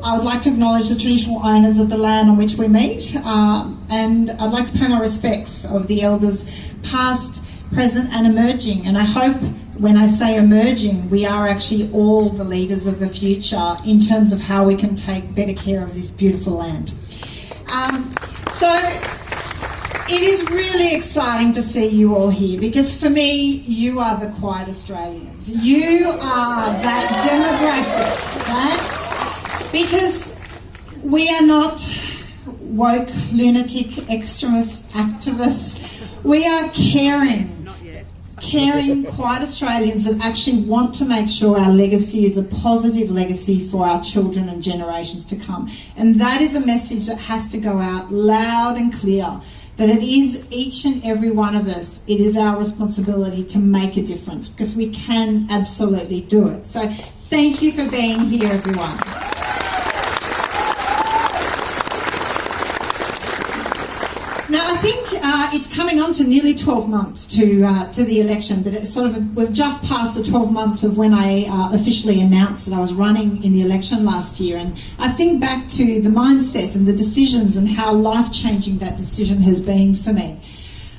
I would like to acknowledge the traditional owners of the land on which we meet, and I'd like to pay my respects of the elders past, present and emerging. And I hope when I say emerging, we are actually all the leaders of the future in terms of how we can take better care of this beautiful land. So it is really exciting to see you all here, because for me, you are the quiet Australians. You are that demographic, right? Because we are not woke, lunatic, extremist activists. We are caring, quiet Australians that actually want to make sure our legacy is a positive legacy for our children and generations to come. And that is a message that has to go out loud and clear, that it is each and every one of us, it is our responsibility to make a difference, because we can absolutely do it. So thank you for being here, everyone. Now, I think it's coming on to nearly 12 months to the election, but it's sort of, we've just passed the 12 months of when I officially announced that I was running in the election last year. And I think back to the mindset and the decisions and how life-changing that decision has been for me.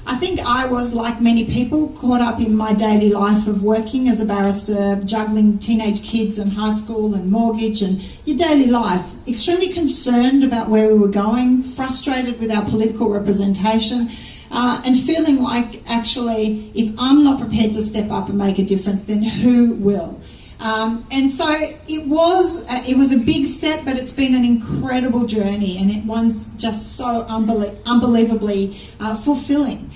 I think I was, like many people, caught up in my daily life of working as a barrister, juggling teenage kids and high school and mortgage and your daily life, extremely concerned about where we were going, frustrated with our political representation, and feeling like, actually, if I'm not prepared to step up and make a difference, then who will? And so it was a big step, but it's been an incredible journey, and one's just so unbelievably fulfilling.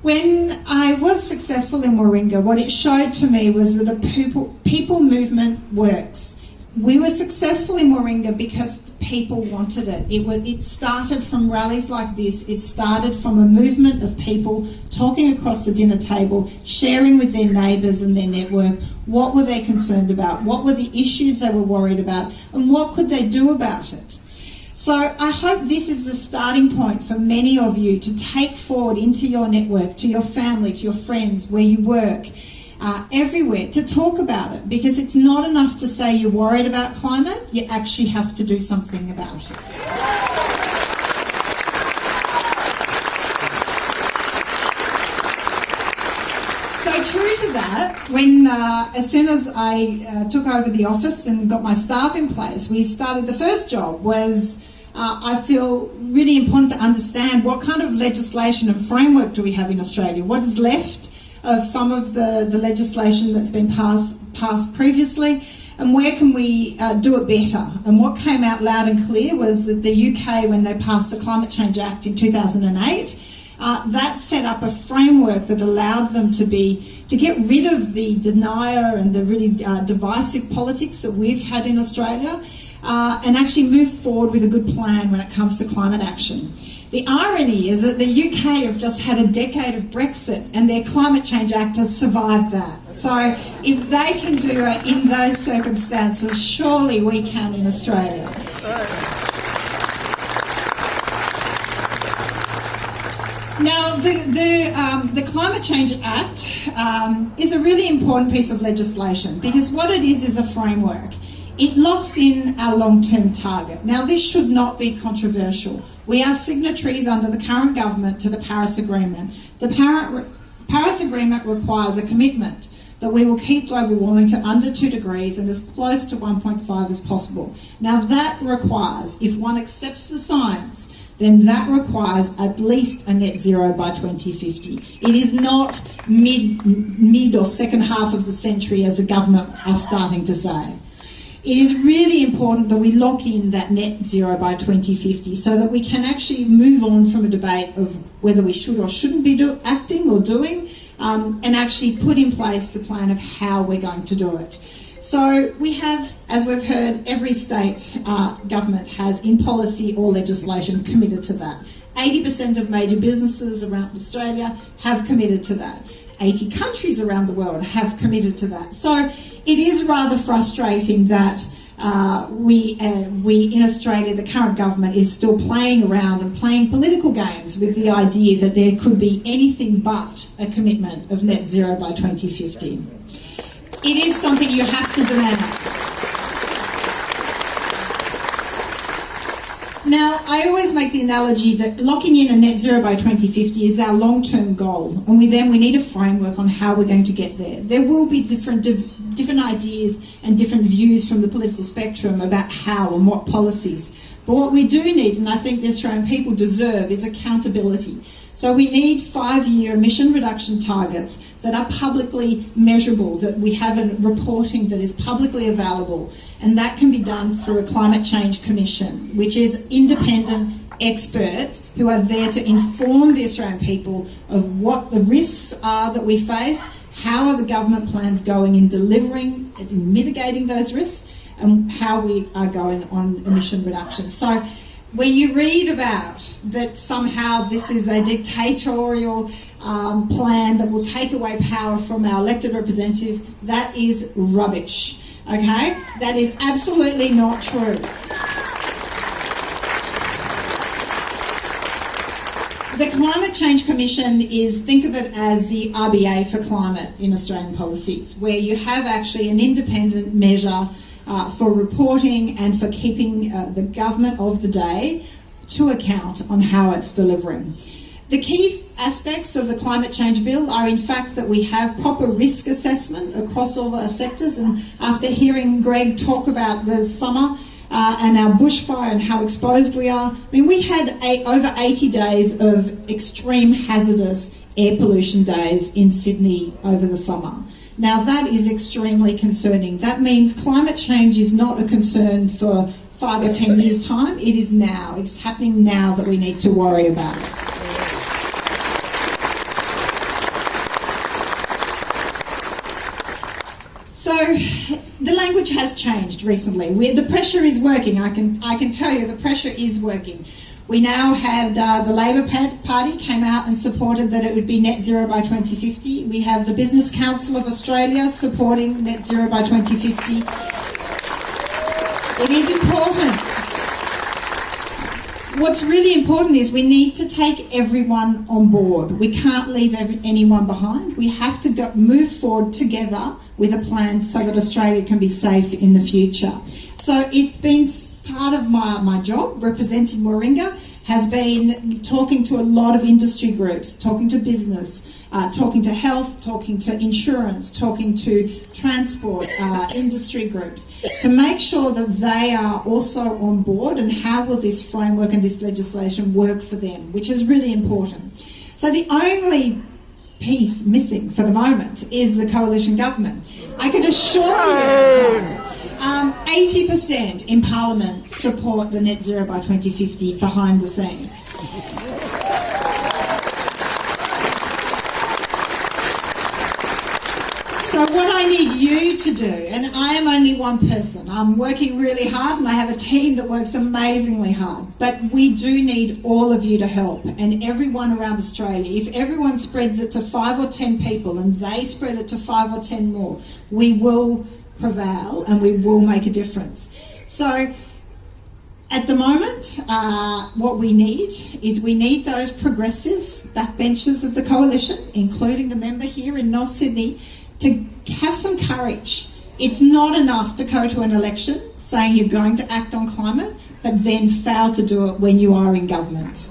When I was successful in Warringah, what it showed to me was that a people movement works. We were successful in Warringah because people wanted it. It started from rallies like this. It started from a movement of people talking across the dinner table, sharing with their neighbours and their network what were they concerned about, what were the issues they were worried about, and what could they do about it. So I hope this is the starting point for many of you to take forward into your network, to your family, to your friends, where you work, everywhere, to talk about it, because it's not enough to say you're worried about climate, you actually have to do something about it. So true to that, when as soon as I took over the office and got my staff in place, we started, the first job was, I feel really important to understand what kind of legislation and framework do we have in Australia, what is left of some of the legislation that's been passed previously, and where can we do it better. And what came out loud and clear was that the UK, when they passed the Climate Change Act in 2008, that set up a framework that allowed them to get rid of the denier and the really divisive politics that we've had in Australia, and actually move forward with a good plan when it comes to climate action. The irony is that the UK have just had a decade of Brexit, and their Climate Change Act has survived that. So if they can do it in those circumstances, surely we can in Australia. Now, the Climate Change Act is a really important piece of legislation, because what it is a framework. It locks in our long-term target. Now, this should not be controversial. We are signatories under the current government to the Paris Agreement. The Paris Agreement requires a commitment that we will keep global warming to under 2 degrees and as close to 1.5 as possible. Now, that requires, if one accepts the science, then that requires at least a net zero by 2050. It is not mid or second half of the century, as the government are starting to say. It is really important that we lock in that net zero by 2050 so that we can actually move on from a debate of whether we should or shouldn't be acting or doing, and actually put in place the plan of how we're going to do it. So we have, as we've heard, every state government has in policy or legislation committed to that. 80% of major businesses around Australia have committed to that. 80 countries around the world have committed to that. So it is rather frustrating that we in Australia, the current government is still playing around and playing political games with the idea that there could be anything but a commitment of net zero by 2050. It is something you have to demand. Now, I always make the analogy that locking in a net zero by 2050 is our long-term goal, and we need a framework on how we're going to get there. There will be different ideas and different views from the political spectrum about how and what policies. But what we do need, and I think the Australian people deserve, is accountability. So we need 5-year emission reduction targets that are publicly measurable, that we have a reporting that is publicly available, and that can be done through a Climate Change Commission, which is independent experts who are there to inform the Australian people of what the risks are that we face, how are the government plans going in delivering and in mitigating those risks, and how we are going on emission reduction. So when you read about that somehow this is a dictatorial plan that will take away power from our elected representative, that is rubbish, okay? That is absolutely not true. The Climate Change Commission is, think of it as the RBA for climate in Australian policies, where you have actually an independent measure for reporting and for keeping the government of the day to account on how it's delivering. The key aspects of the climate change bill are in fact that we have proper risk assessment across all our sectors, and after hearing Greg talk about the summer and our bushfire and how exposed we are, I mean, we had over 80 days of extreme hazardous air pollution days in Sydney over the summer. Now, that is extremely concerning. That means climate change is not a concern for 5 or 10 years' time. It is now. It's happening now that we need to worry about it. So the language has changed recently. The pressure is working. I can tell you the pressure is working. We now have the Labor Party came out and supported that it would be net zero by 2050. We have the Business Council of Australia supporting net zero by 2050. It is important. What's really important is we need to take everyone on board. We can't leave anyone behind. We have to move forward together with a plan so that Australia can be safe in the future. So it's been part of my job representing Warringah has been talking to a lot of industry groups, talking to business, talking to health, talking to insurance, talking to transport industry groups to make sure that they are also on board and how will this framework and this legislation work for them, which is really important. So the only piece missing for the moment is the coalition government. I can assure you 80% in Parliament support the net zero by 2050 behind the scenes. So what I need you to do, and I am only one person, I'm working really hard and I have a team that works amazingly hard, but we do need all of you to help and everyone around Australia. If everyone spreads it to 5 or 10 people and they spread it to 5 or 10 more, we will prevail and we will make a difference. So at the moment, what we need is we need those progressives, backbenchers of the coalition, including the member here in North Sydney, to have some courage. It's not enough to go to an election saying you're going to act on climate, but then fail to do it when you are in government.